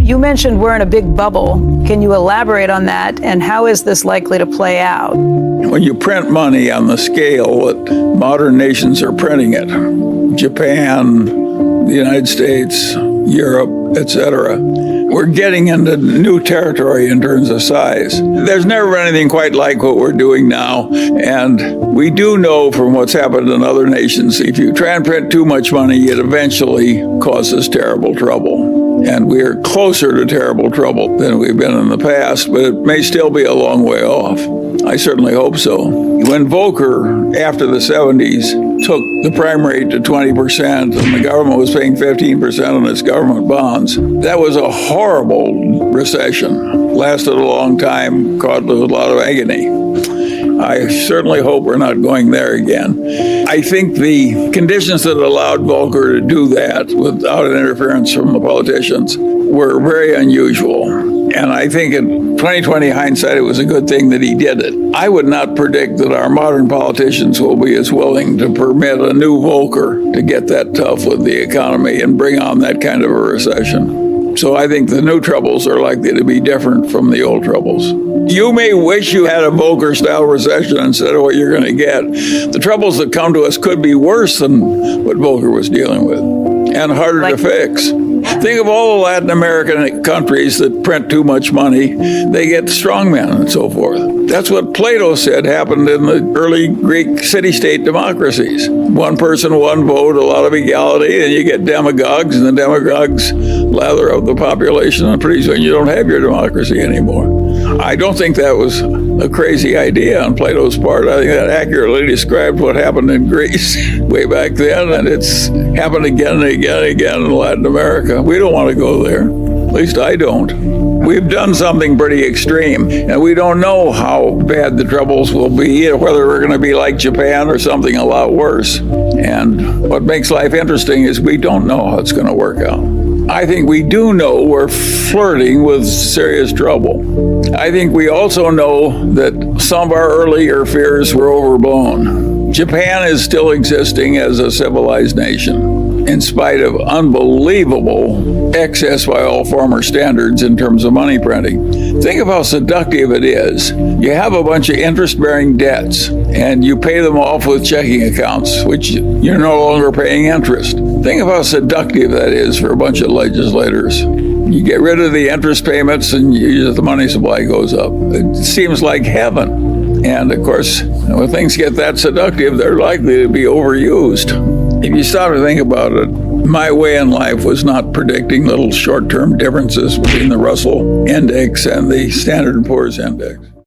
You mentioned we're in a big bubble. Can you elaborate on that, and how is this likely to play out? When you print money on the scale that modern nations are printing it, Japan, the United States, Europe, etc., we're getting into new territory in terms of size. There's never been anything quite like what we're doing now, and we do know from what's happened in other nations, if you try and print too much money, it eventually causes terrible trouble. And we are closer to terrible trouble than we've been in the past, but it may still be a long way off. I certainly hope so. When Volcker, after the 70s, took the prime rate to 20% and the government was paying 15% on its government bonds, that was a horrible recession. Lasted a long time, caused a lot of agony. I certainly hope we're not going there again. I think the conditions that allowed Volcker to do that without an interference from the politicians were very unusual. And I think in 2020 hindsight, it was a good thing that he did it. I would not predict that our modern politicians will be as willing to permit a new Volcker to get that tough with the economy and bring on that kind of a recession. So I think the new troubles are likely to be different from the old troubles. You may wish you had a Volcker-style recession instead of what you're going to get. The troubles that come to us could be worse than what Volcker was dealing with and harder to fix. Think of all the Latin American countries that print too much money. They get strongmen and so forth. That's what Plato said happened in the early Greek city-state democracies. One person, one vote, a lot of equality, and you get demagogues, and the demagogues lather up the population, and pretty soon you don't have your democracy anymore. I don't think that was a crazy idea on Plato's part. I think that accurately described what happened in Greece way back then, and it's happened again and again and again in Latin America. We don't want to go there. At least I don't. We've done something pretty extreme, and we don't know how bad the troubles will be, or whether we're going to be like Japan or something a lot worse. And what makes life interesting is we don't know how it's going to work out. I think we do know we're flirting with serious trouble. I think we also know that some of our earlier fears were overblown. Japan is still existing as a civilized nation, in spite of unbelievable excess by all former standards in terms of money printing. Think of how seductive it is. You have a bunch of interest-bearing debts, and you pay them off with checking accounts, which you're no longer paying interest. Think of how seductive that is for a bunch of legislators. You get rid of the interest payments, and the money supply goes up. It seems like heaven. And of course, when things get that seductive, they're likely to be overused. If you stop to think about it, my way in life was not predicting little short-term differences between the Russell index and the Standard & Poor's index.